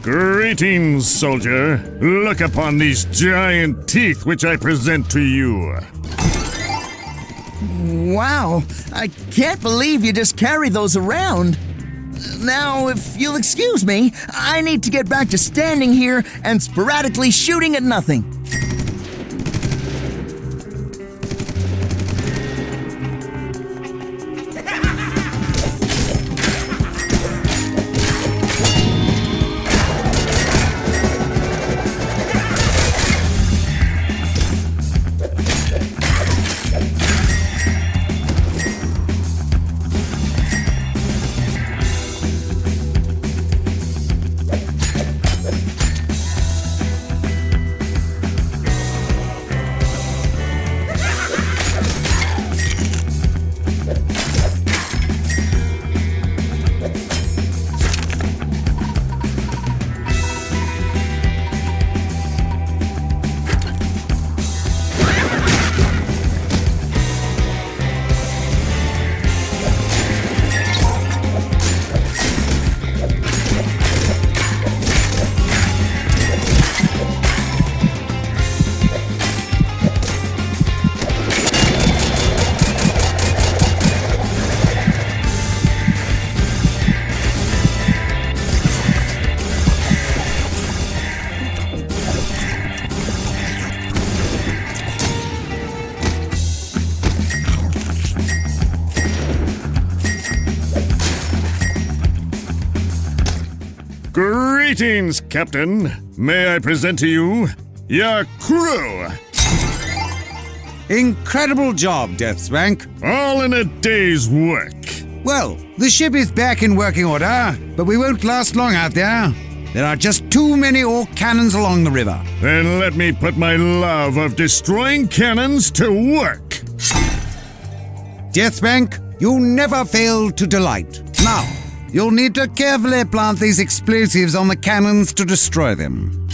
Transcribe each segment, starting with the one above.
Greetings, soldier. Look upon these giant teeth which I present to you. Wow, I can't believe you just carry those around. Now, if you'll excuse me, I need to get back to standing here and sporadically shooting at nothing. Greetings, Captain. May I present to you your crew? Incredible job, DeathSpank. All in a day's work. Well, the ship is back in working order, but we won't last long out there. There are just too many orc cannons along the river. Then let me put my love of destroying cannons to work. DeathSpank, you never fail to delight. Now, you'll need to carefully plant these explosives on the cannons to destroy them.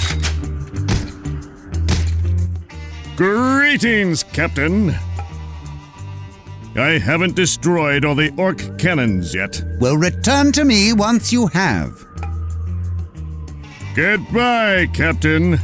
Greetings, Captain. I haven't destroyed all the orc cannons yet. Well, return to me once you have. Goodbye, Captain.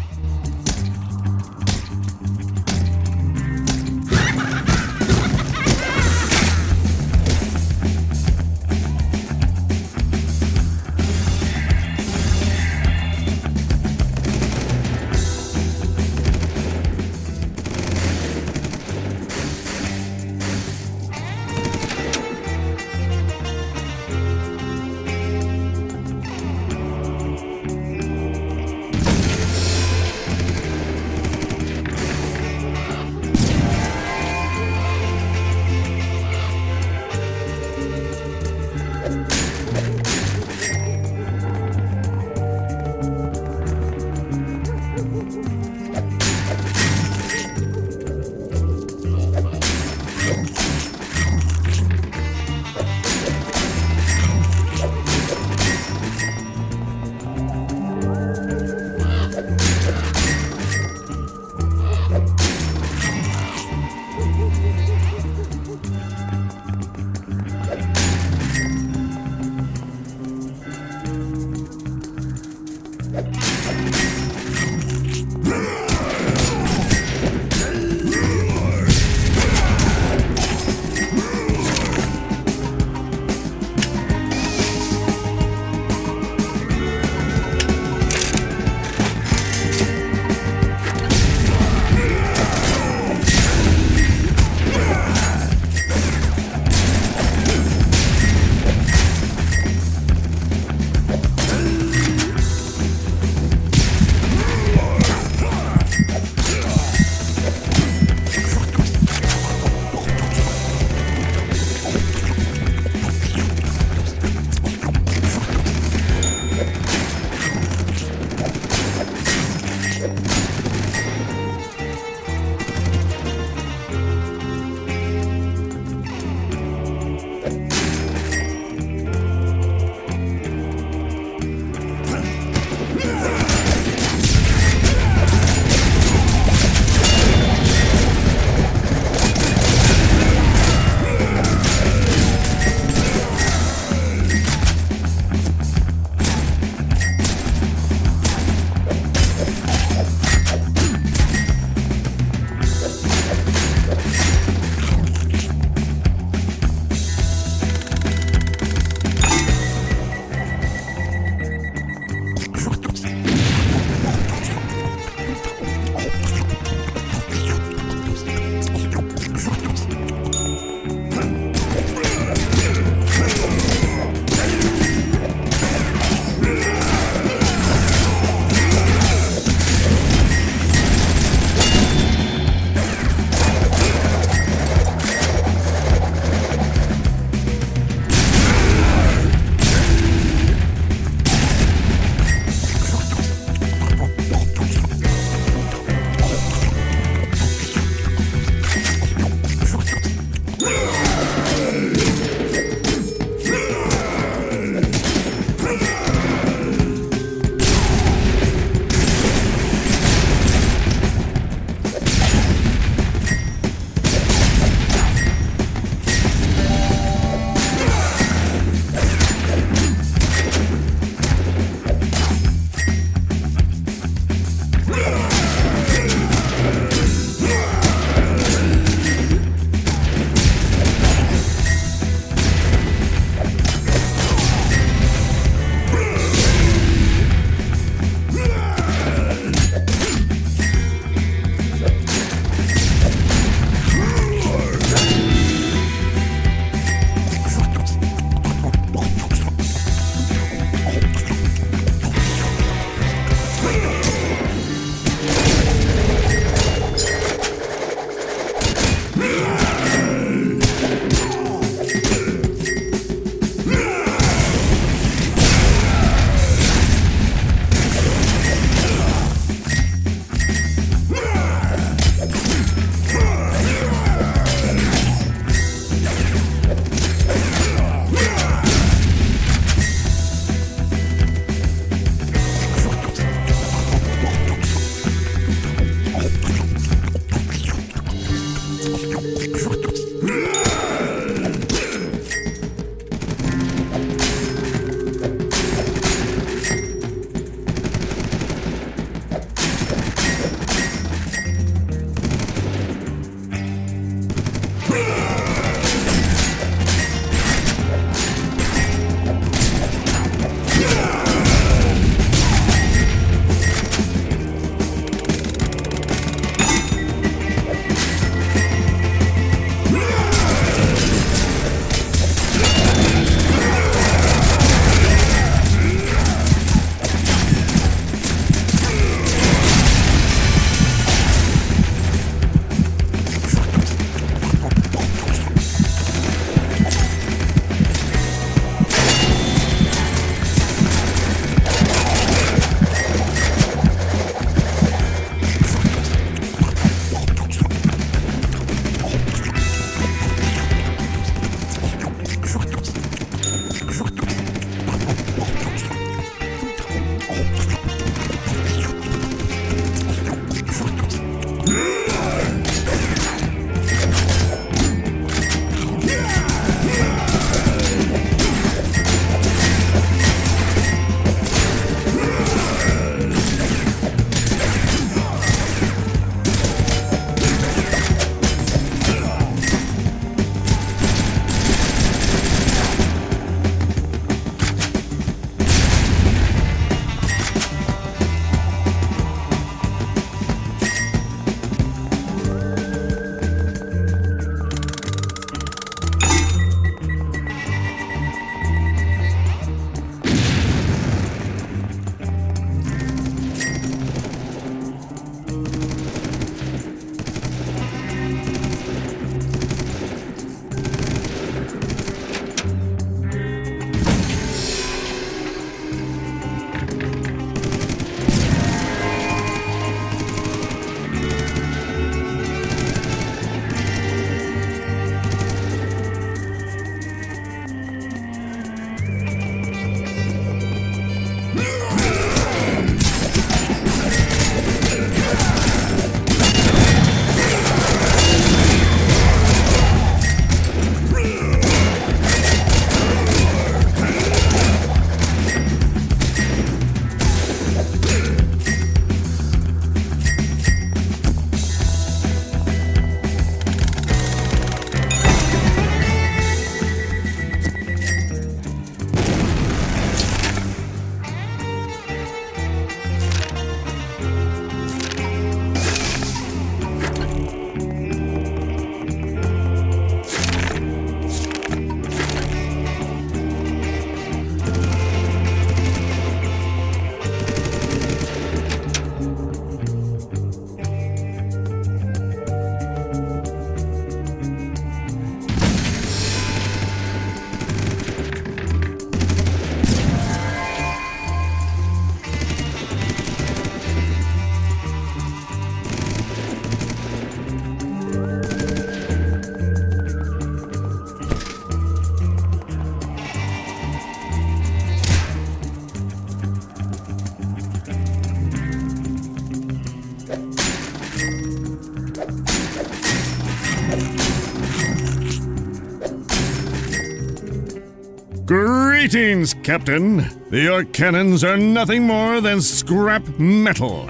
Greetings, Captain. Your cannons are nothing more than scrap metal.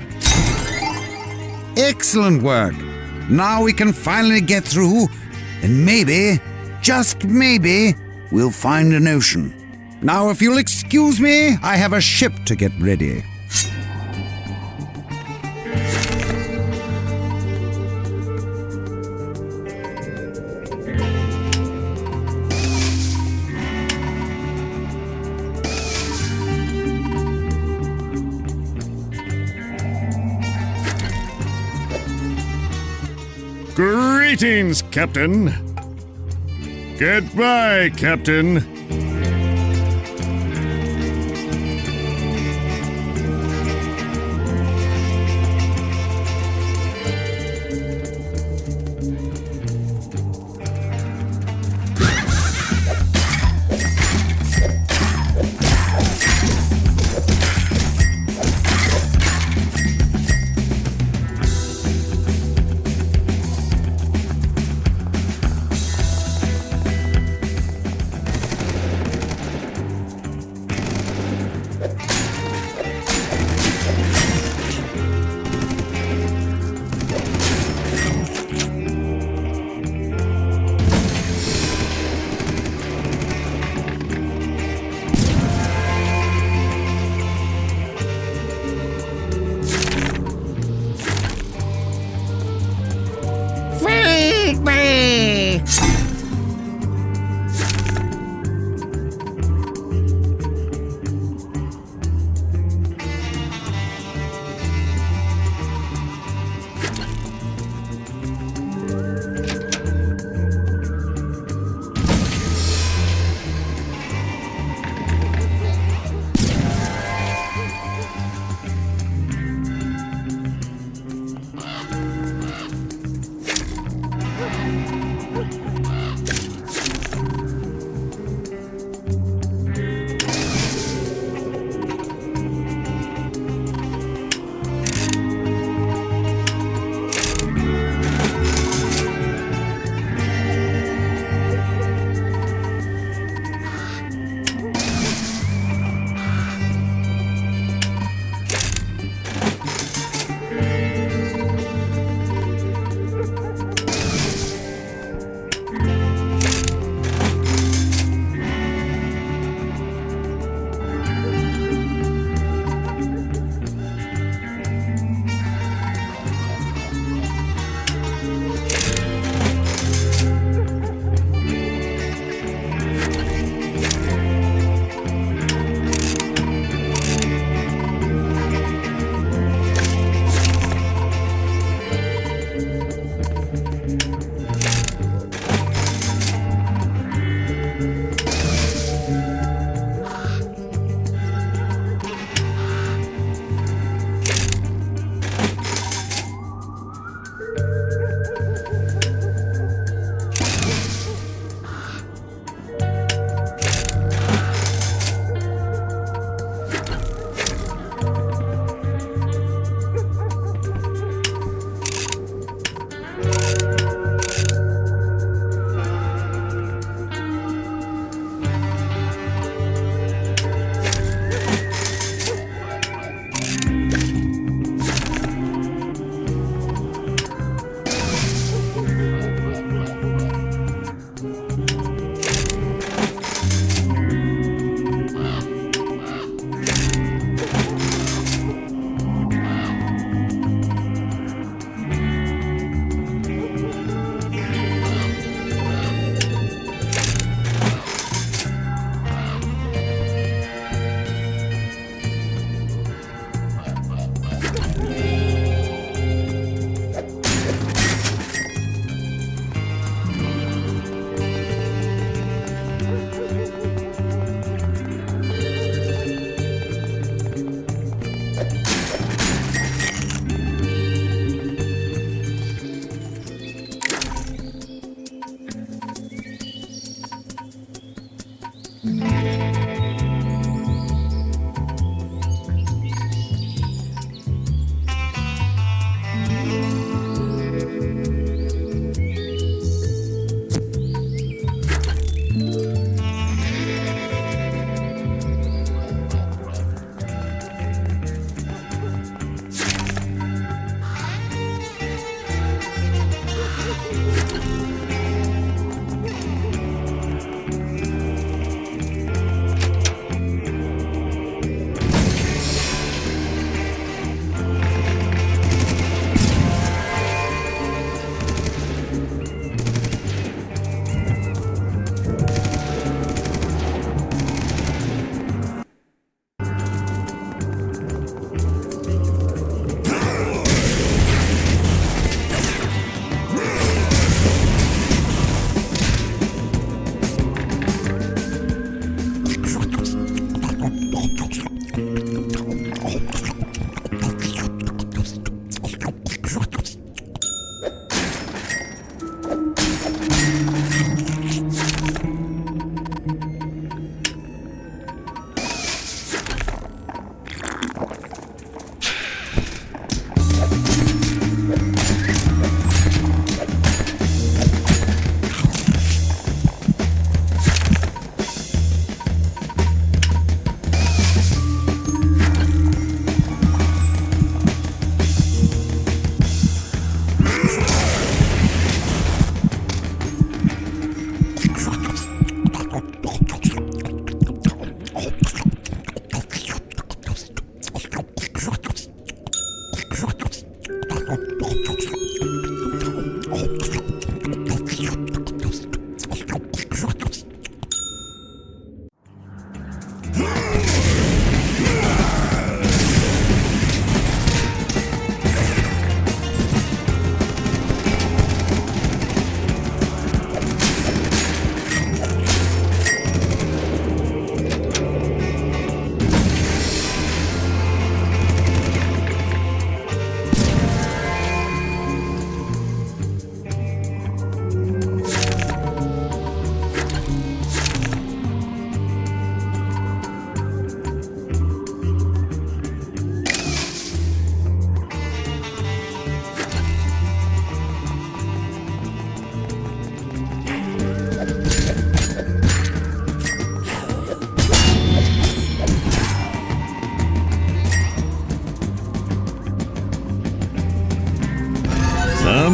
Excellent work. Now we can finally get through, and maybe, just maybe, we'll find an ocean. Now, if you'll excuse me, I have a ship to get ready. Greetings, Captain. Goodbye, Captain.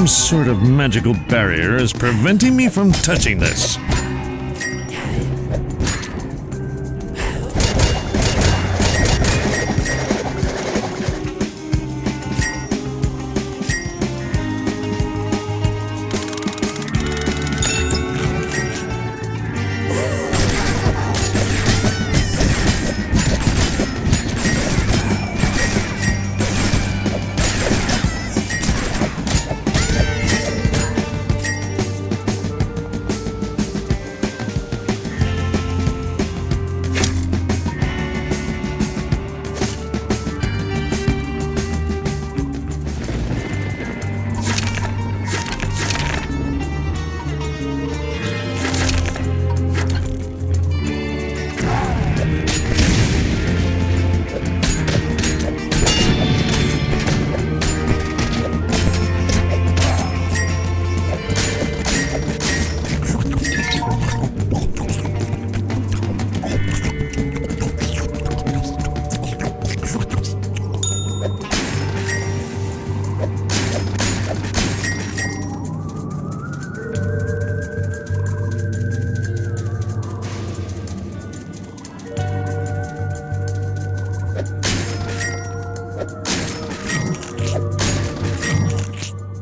Some sort of magical barrier is preventing me from touching this.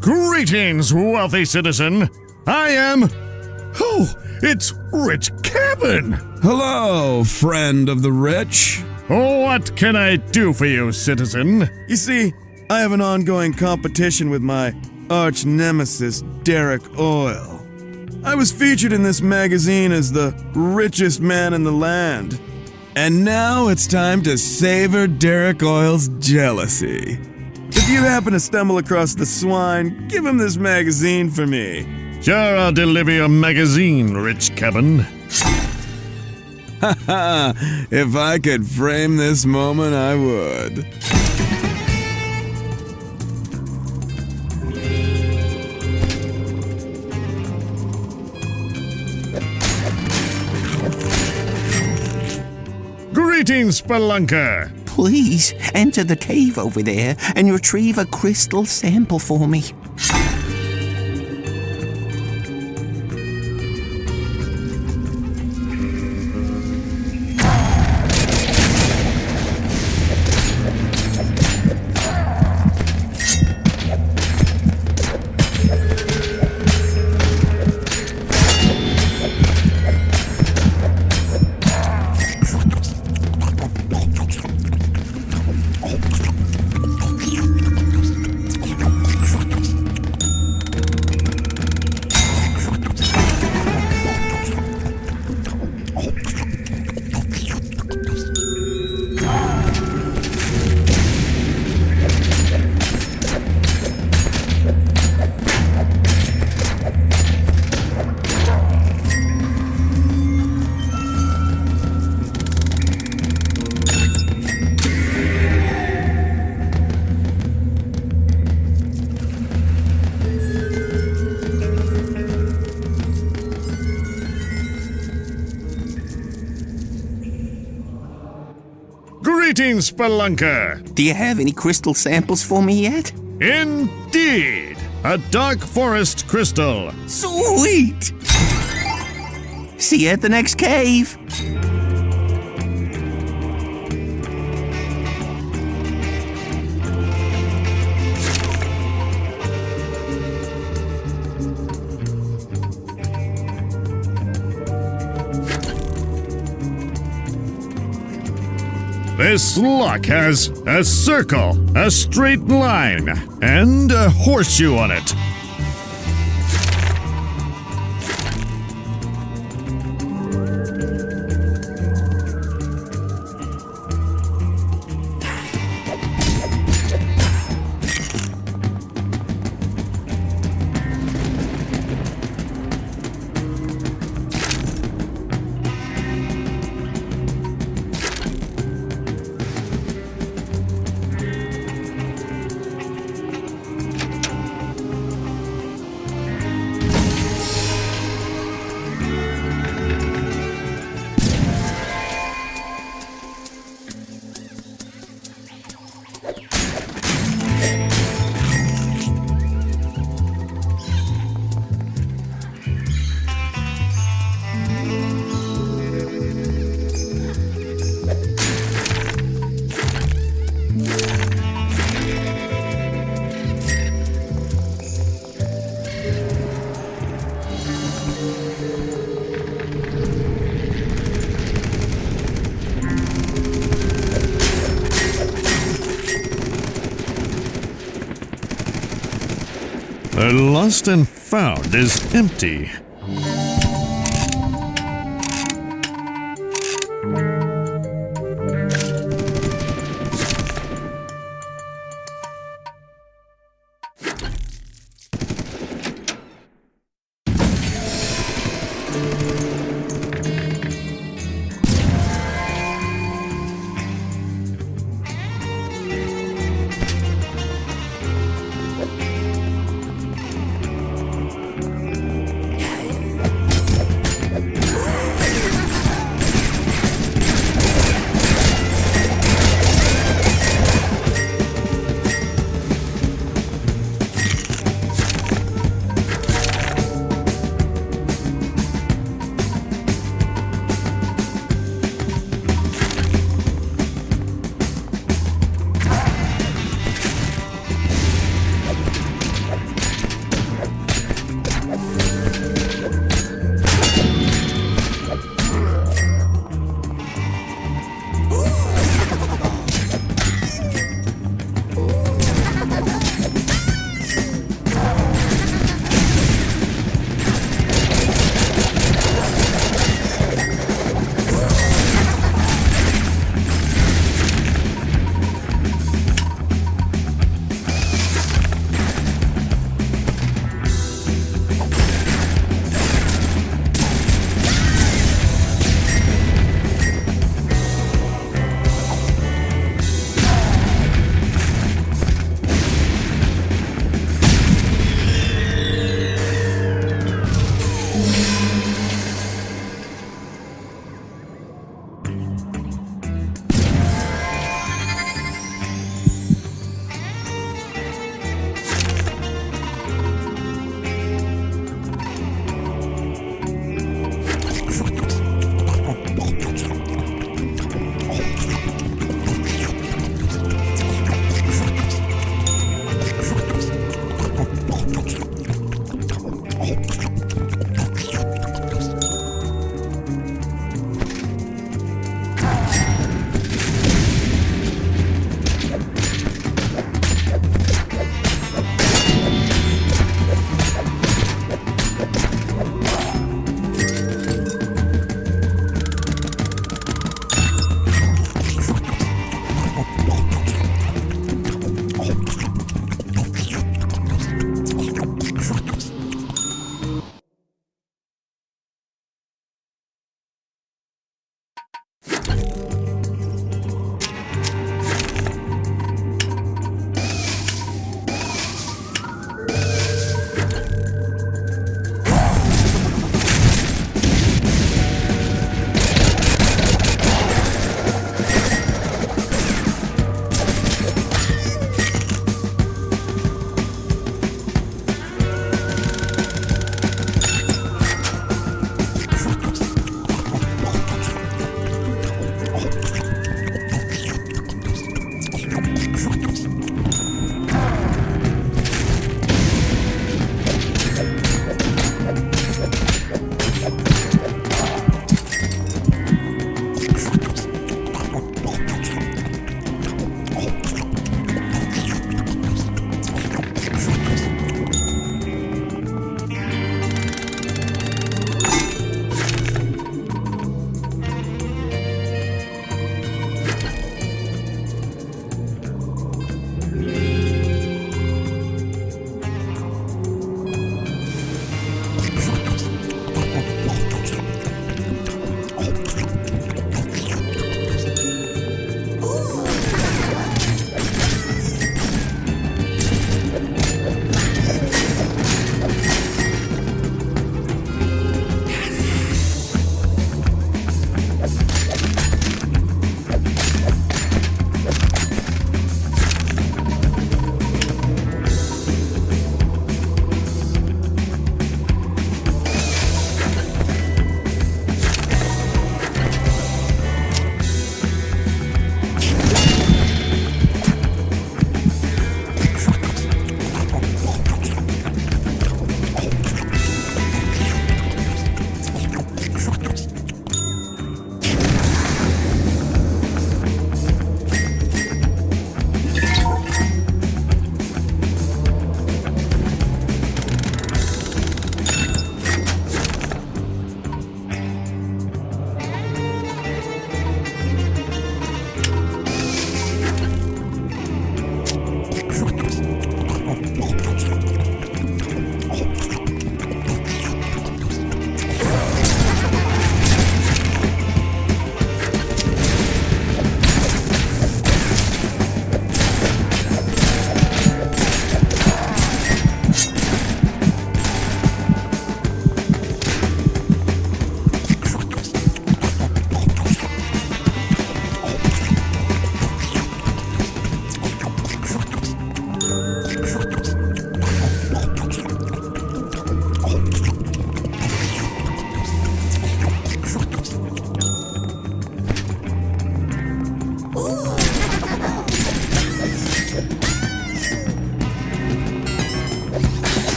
Greetings, wealthy citizen. I am... Oh, it's Rich Cabin. Hello, friend of the rich. What can I do for you, citizen? You see, I have an ongoing competition with my arch nemesis, Derek Oil. I was featured in this magazine as the richest man in the land. And now it's time to savor Derek Oil's jealousy. If you happen to stumble across the swine, give him this magazine for me. Sure, I'll deliver your magazine, Rich Cabin. Haha, if I could frame this moment, I would. Greetings, Spelunker. Please enter the cave over there and retrieve a crystal sample for me. Greetings, Spelunker. Do you have any crystal samples for me yet? Indeed. A dark forest crystal. Sweet! See you at the next cave. This lock has a circle, a straight line, and a horseshoe on it. The lost and found is empty.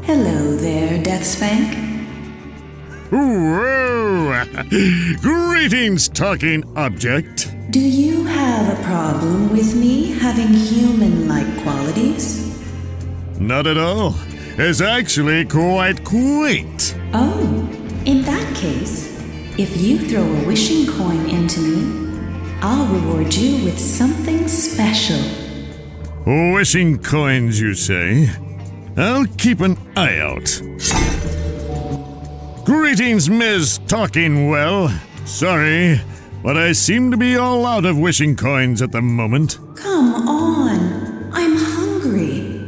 Hello there, DeathSpank. Whoa! Greetings, talking object. Do you have a problem with me having human-like qualities? Not at all. It's actually quite quaint. Oh, in that case, if you throw a wishing coin into me, I'll reward you with something special. Wishing coins, you say? I'll keep an eye out. Greetings, Ms. Talking Well. Sorry, but I seem to be all out of wishing coins at the moment. Come on, I'm hungry.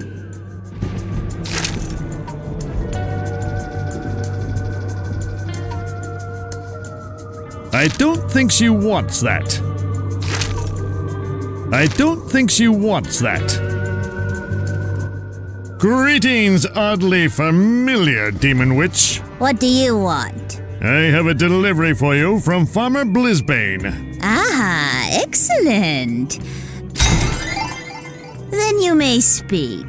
I don't think she wants that. I don't think she wants that. Greetings, oddly familiar demon witch. What do you want? I have a delivery for you from Farmer Blisbane. Ah, excellent. Then you may speak.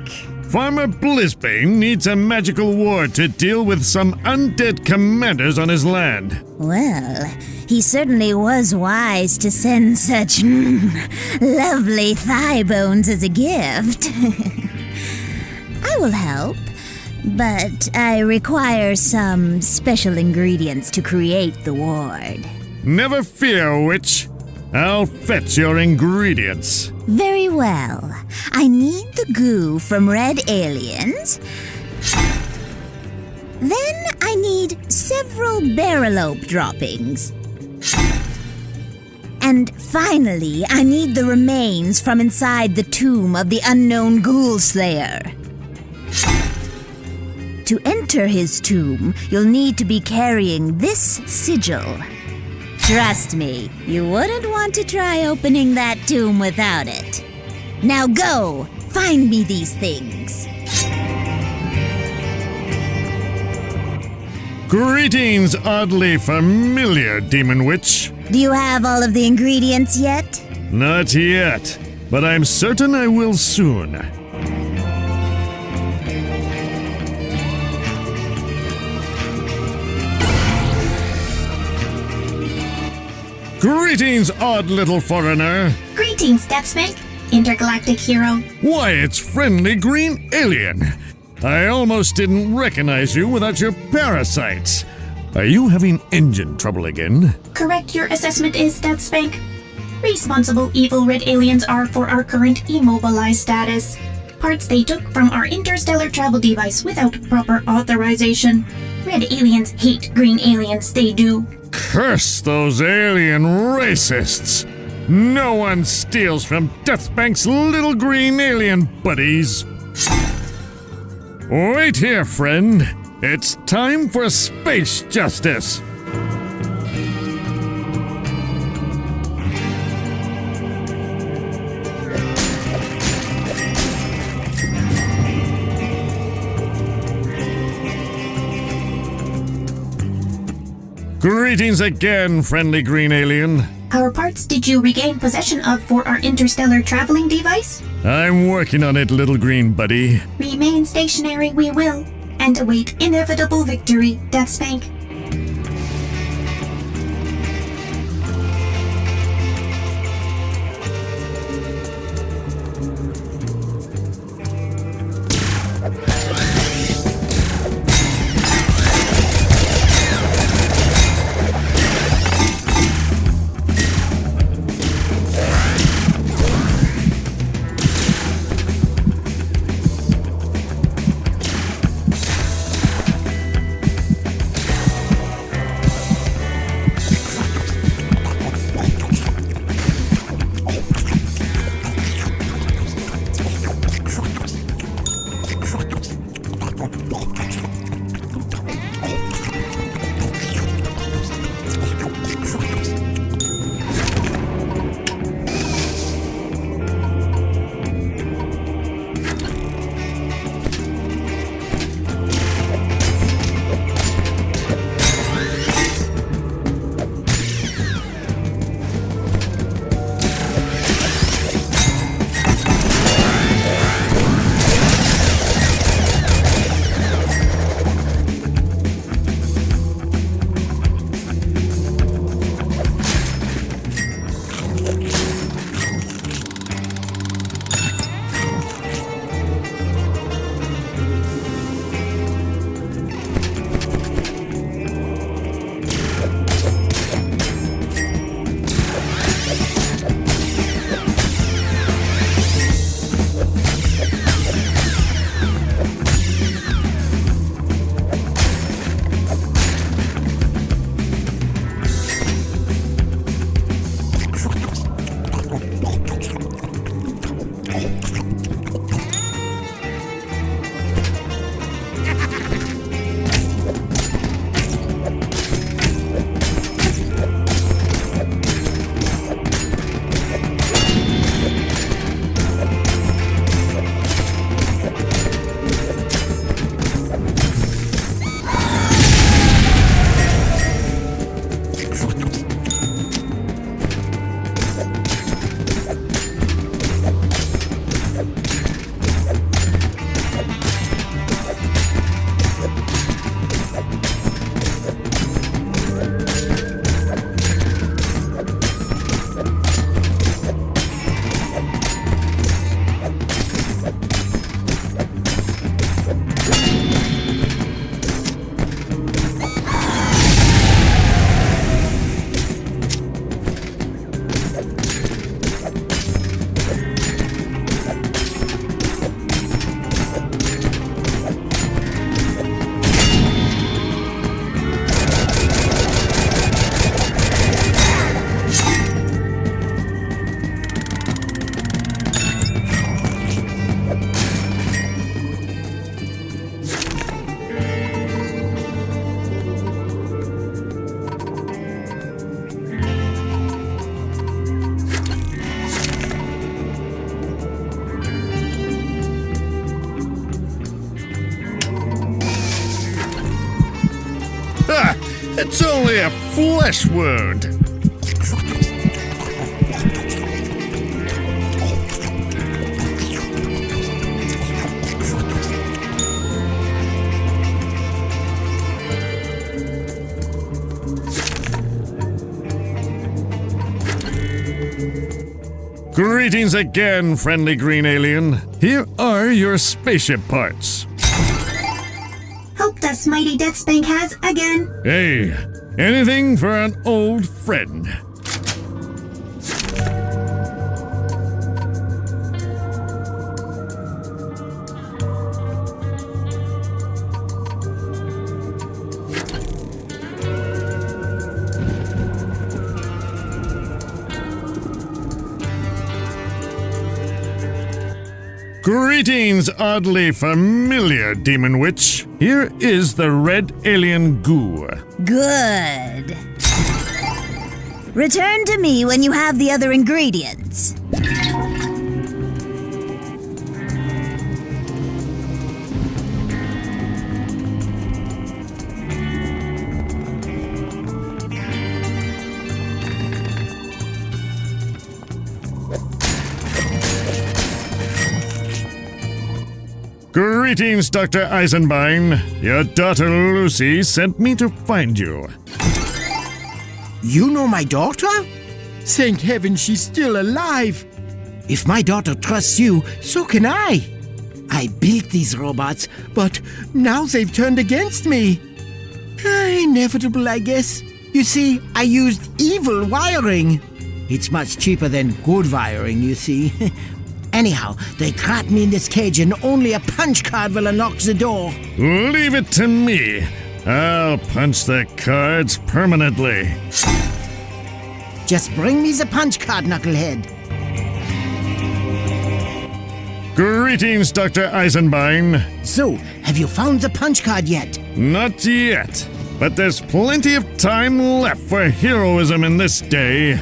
Farmer Blisbane needs a magical ward to deal with some undead commanders on his land. Well, he certainly was wise to send such lovely thigh bones as a gift. I will help, but I require some special ingredients to create the ward. Never fear, witch. I'll fetch your ingredients. Very well. I need the goo from red aliens. Then I need several barrelope droppings. And finally, I need the remains from inside the tomb of the unknown ghoul slayer. To enter his tomb, you'll need to be carrying this sigil. Trust me, you wouldn't want to try opening that tomb without it. Now go, find me these things. Greetings, oddly familiar demon witch. Do you have all of the ingredients yet? Not yet, but I'm certain I will soon. Greetings, odd little foreigner. Greetings, DeathSpank, intergalactic hero. Why, it's friendly green alien. I almost didn't recognize you without your parasites. Are you having engine trouble again? Correct your assessment is, DeathSpank. Responsible evil red aliens are for our current immobilized status. Parts they took from our interstellar travel device without proper authorization. Red aliens hate green aliens, they do. Curse those alien racists! No one steals from DeathSpank's little green alien buddies. Wait here, friend. It's time for space justice. Greetings again, friendly green alien. Our parts did you regain possession of for our interstellar traveling device? I'm working on it, little green buddy. Remain stationary, we will, and await inevitable victory, DeathSpank. Ha! It's only a flesh wound. Greetings again, friendly green alien. Here are your spaceship parts. Hope this mighty DeathSpank has again. Hey, anything for an old friend. Greetings, oddly familiar demon witch. Here is the red alien goo. Good. Return to me when you have the other ingredients. Greetings, Dr. Eisenbein. Your daughter Lucy sent me to find you. You know my daughter? Thank heaven she's still alive. If my daughter trusts you, so can I. I built these robots, but now they've turned against me. Inevitable, I guess. You see, I used evil wiring. It's much cheaper than good wiring, you see. Anyhow, they trapped me in this cage and only a punch card will unlock the door. Leave it to me. I'll punch the cards permanently. Just bring me the punch card, knucklehead. Greetings, Dr. Eisenbein. So, have you found the punch card yet? Not yet, but there's plenty of time left for heroism in this day.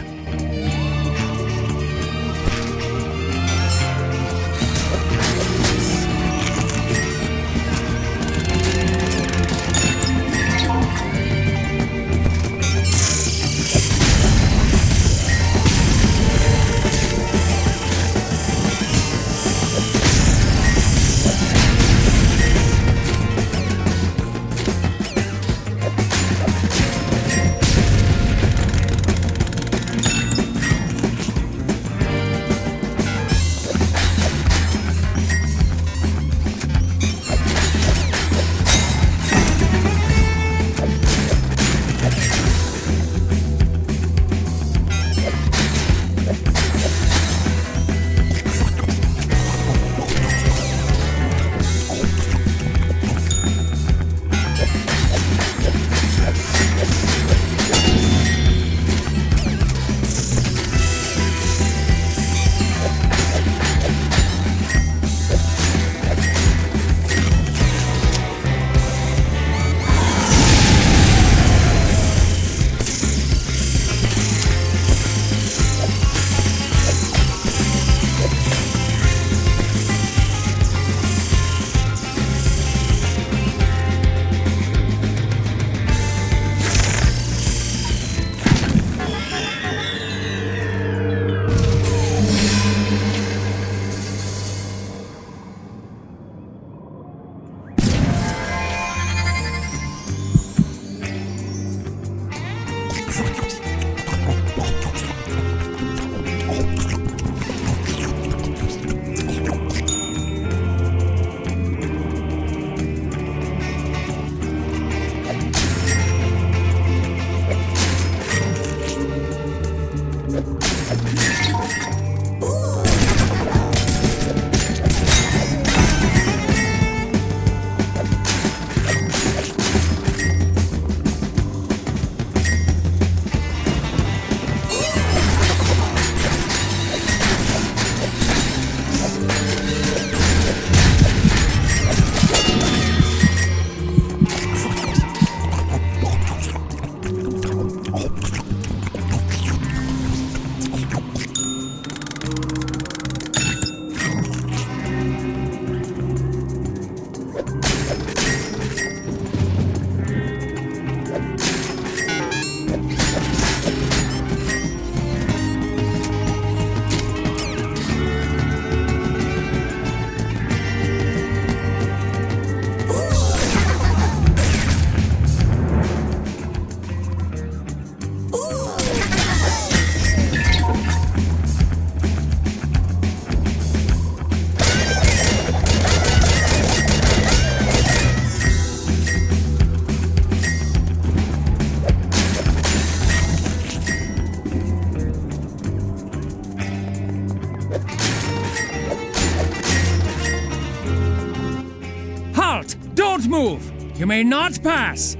Don't move! You may not pass!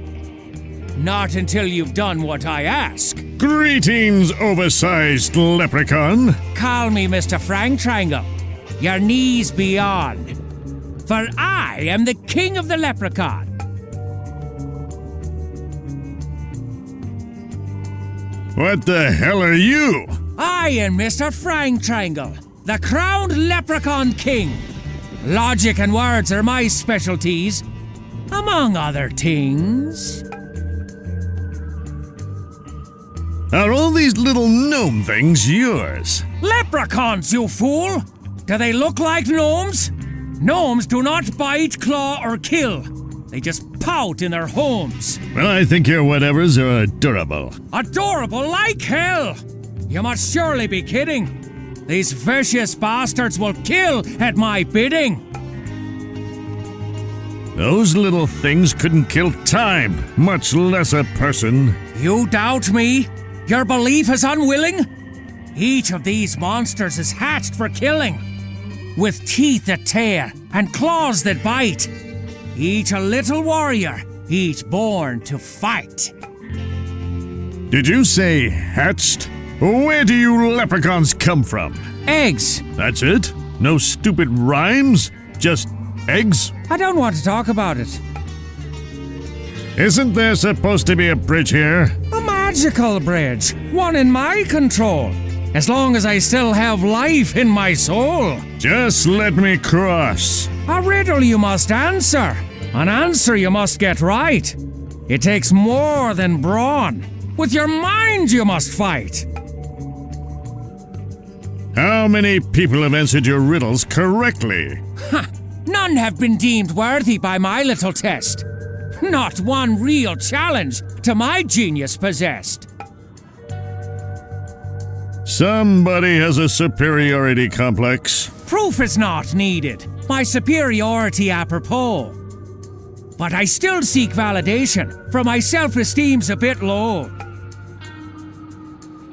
Not until you've done what I ask. Greetings, oversized leprechaun. Call me Mr. Frank Triangle. Your knees be on. For I am the king of the leprechaun. What the hell are you? I am Mr. Frank Triangle, the crowned leprechaun king. Logic and words are my specialties, among other things. Are all these little gnome things yours? Leprechauns, you fool! Do they look like gnomes? Gnomes do not bite, claw, or kill. They just pout in their homes. Well, I think your whatevers are adorable. Adorable like hell! You must surely be kidding. These vicious bastards will kill at my bidding. Those little things couldn't kill time, much less a person. You doubt me? Your belief is unwilling? Each of these monsters is hatched for killing, with teeth that tear and claws that bite. Each a little warrior, each born to fight. Did you say hatched? Where do you leprechauns come from? Eggs. That's it? No stupid rhymes? Just eggs? I don't want to talk about it. Isn't there supposed to be a bridge here? A magical bridge, one in my control. As long as I still have life in my soul. Just let me cross. A riddle you must answer. An answer you must get right. It takes more than brawn. With your mind you must fight. How many people have answered your riddles correctly? Ha! None have been deemed worthy by my little test. Not one real challenge to my genius possessed. Somebody has a superiority complex. Proof is not needed. My superiority apropos. But I still seek validation, for my self-esteem's a bit low.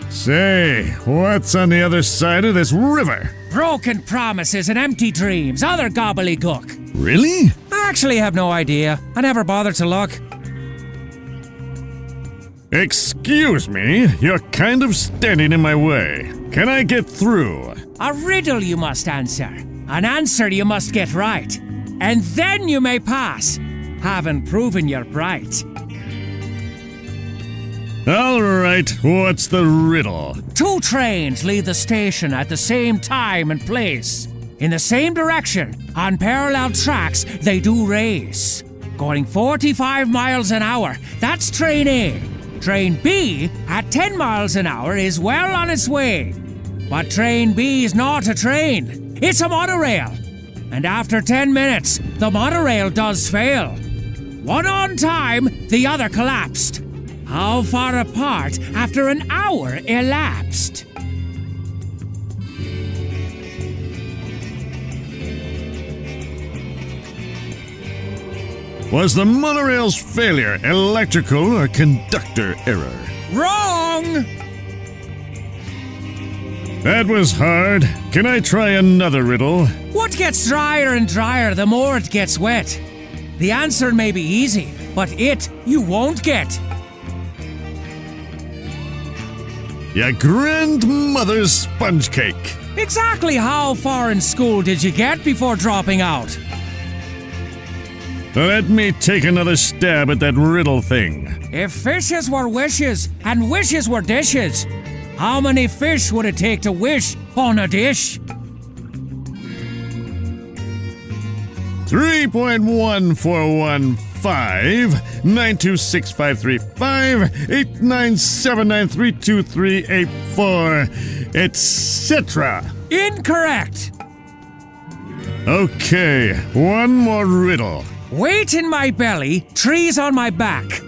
Say, what's on the other side of this river? Broken promises and empty dreams, other gobbledygook. Really? I actually have no idea. I never bothered to look. Excuse me, you're kind of standing in my way. Can I get through? A riddle you must answer. An answer you must get right. And then you may pass, having proven you're bright. All right, what's the riddle? 2 trains leave the station at the same time and place. In the same direction, on parallel tracks, they do race. Going 45 miles an hour, that's train A. Train B, at 10 miles an hour, is well on its way. But train B is not a train, it's a monorail. And after 10 minutes, the monorail does fail. One on time, the other collapsed. How far apart after an hour elapsed? Was the monorail's failure electrical or conductor error? Wrong! That was hard. Can I try another riddle? What gets drier and drier the more it gets wet? The answer may be easy, but it you won't get. Your grandmother's sponge cake. Exactly how far in school did you get before dropping out? Let me take another stab at that riddle thing. If fishes were wishes and wishes were dishes, how many fish would it take to wish on a dish? 3.1415 92653 897932384, etc. Incorrect. Okay, one more riddle. Weight in my belly, trees on my back.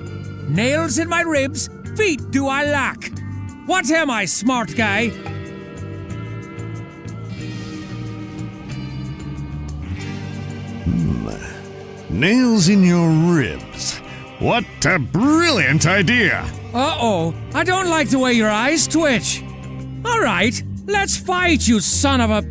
Nails in my ribs, feet do I lack. What am I, smart guy? Nails in your ribs. What a brilliant idea! Uh-oh, I don't like the way your eyes twitch. All right, let's fight, you son of a...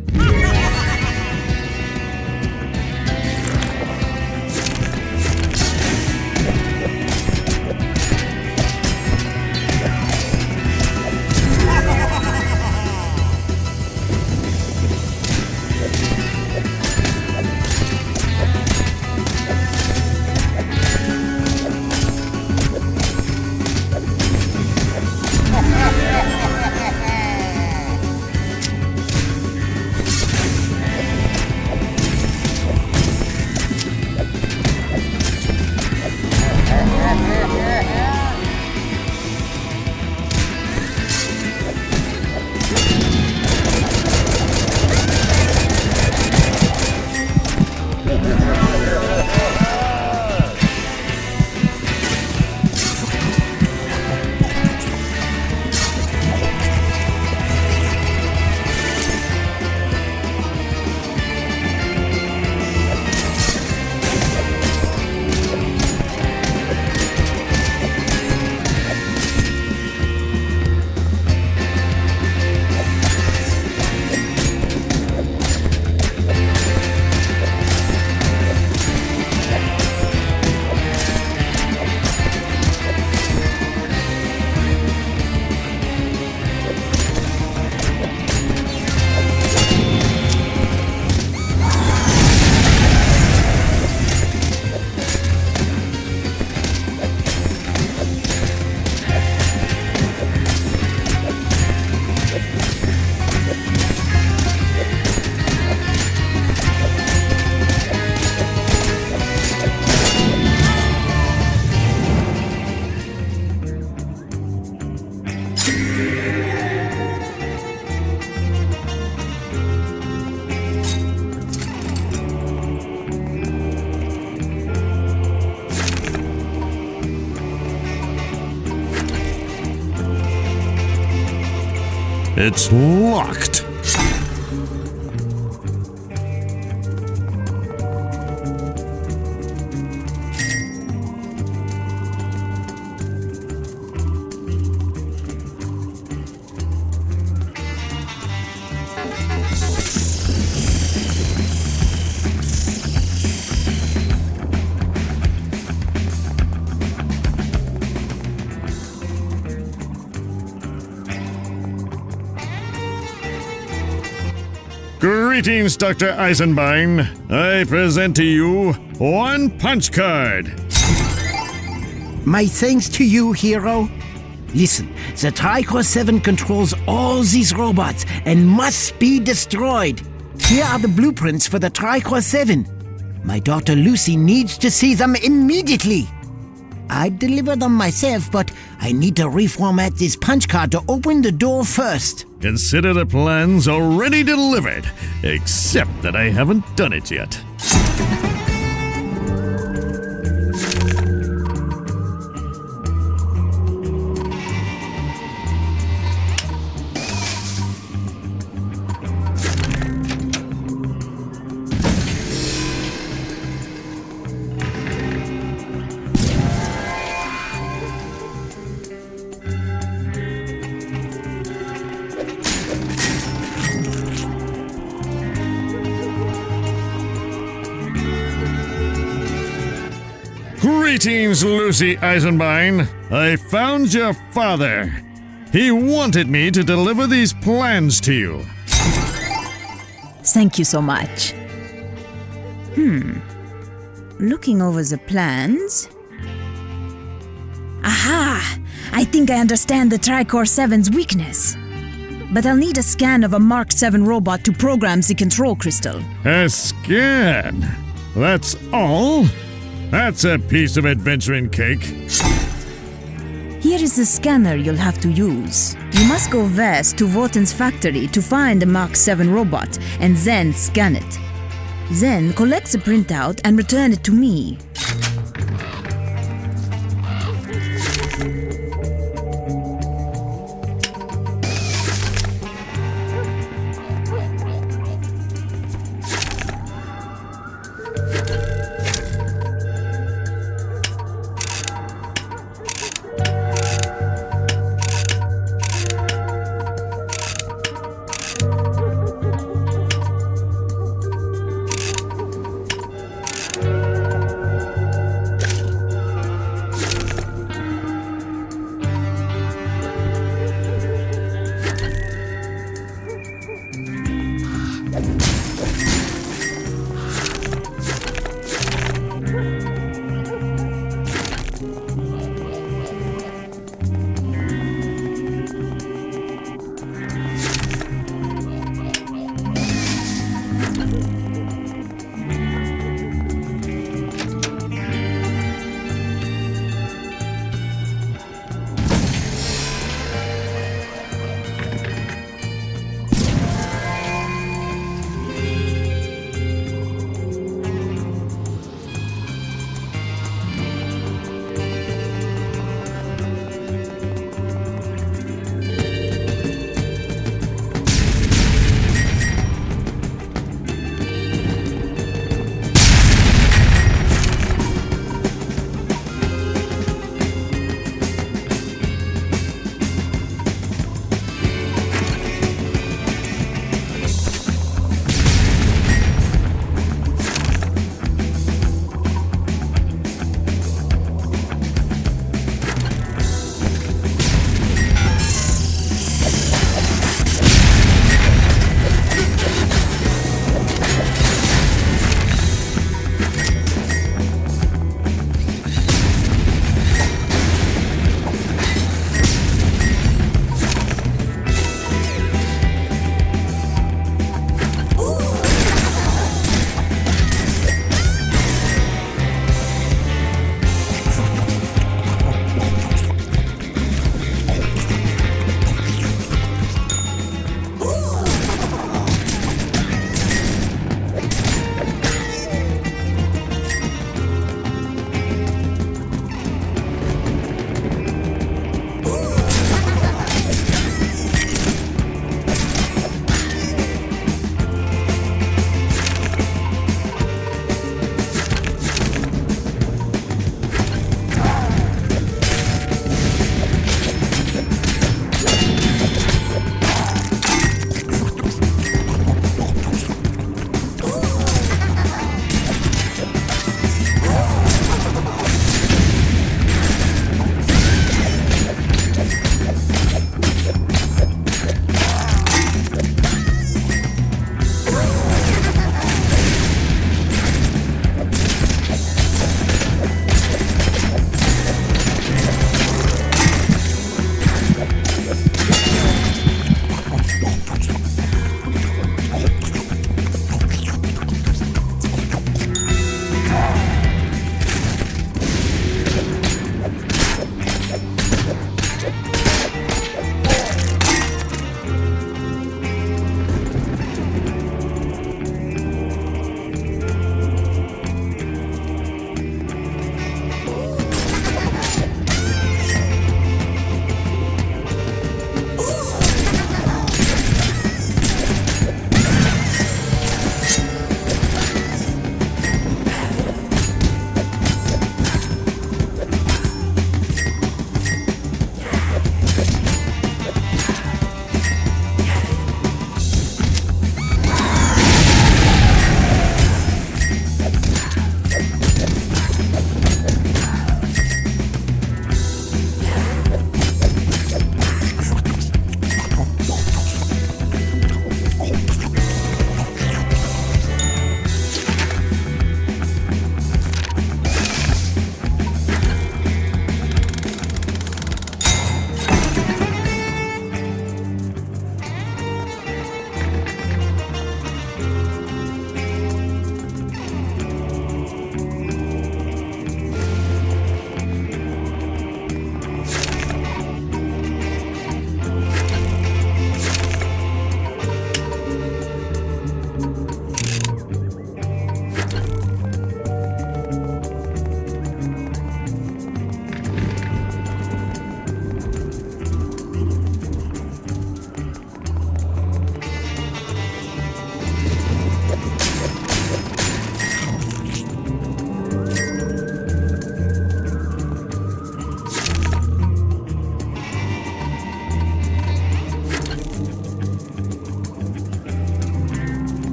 It's locked. Greetings, Dr. Eisenbein. I present to you one punch card. My thanks to you, hero. Listen, the Tricor 7 controls all these robots and must be destroyed. Here are the blueprints for the Tricor 7. My daughter Lucy needs to see them immediately. I'd deliver them myself, but I need to reformat this punch card to open the door first. Consider the plans already delivered, except that I haven't done it yet. Greetings, Lucy Eisenbein. I found your father. He wanted me to deliver these plans to you. Thank you so much. Looking over the plans. Aha! I think I understand the Tricor 7's weakness. But I'll need a scan of a Mark 7 robot to program the control crystal. A scan? That's all? That's a piece of adventuring cake. Here is the scanner you'll have to use. You must go west to Wotan's factory to find the Mark 7 robot and then scan it. Then collect the printout and return it to me.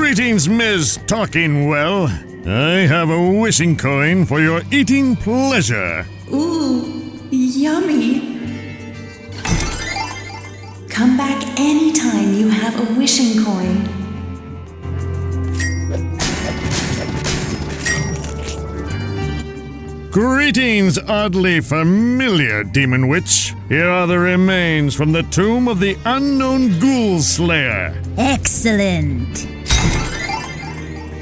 Greetings, Ms. Talking Well. I have a wishing coin for your eating pleasure. Ooh, yummy. Come back anytime you have a wishing coin. Greetings, oddly familiar demon witch. Here are the remains from the tomb of the unknown ghoul slayer. Excellent.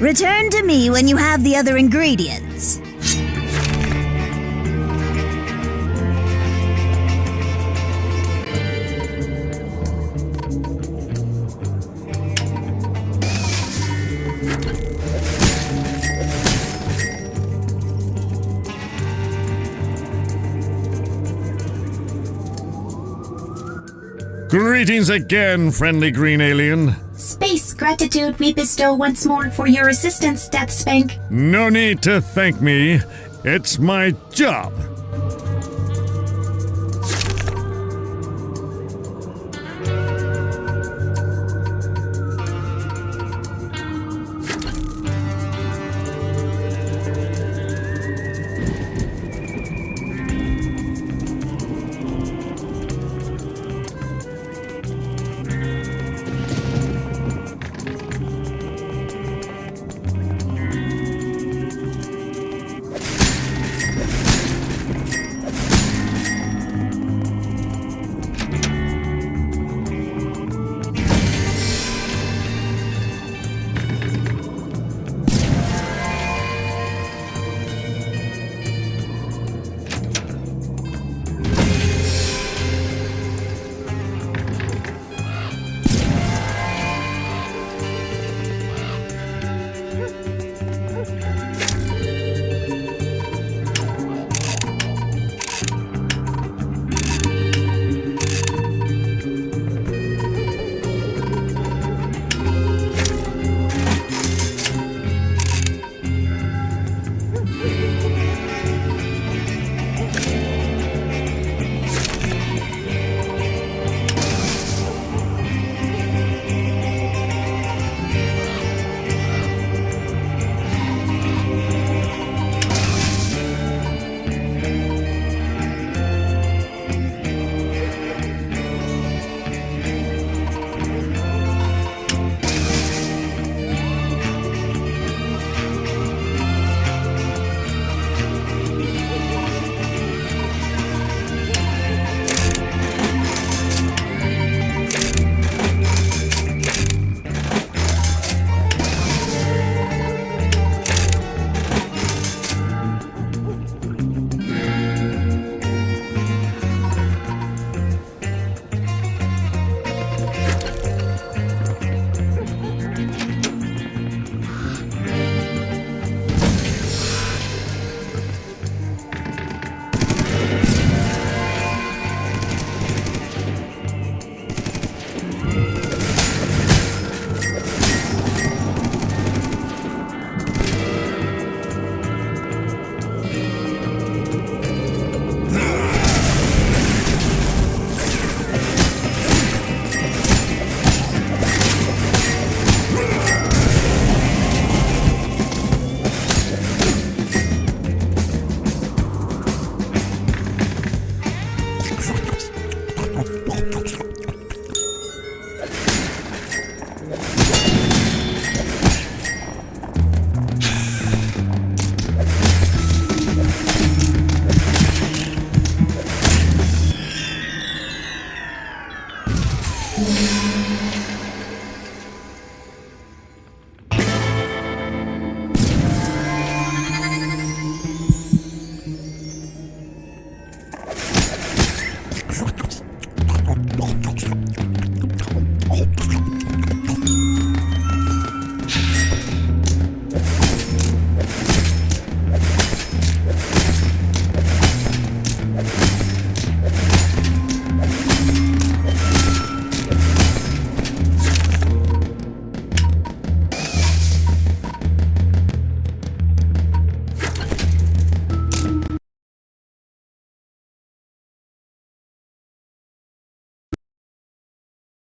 Return to me when you have the other ingredients. Greetings again, friendly green alien. Space gratitude we bestow once more for your assistance, DeathSpank. No need to thank me. It's my job.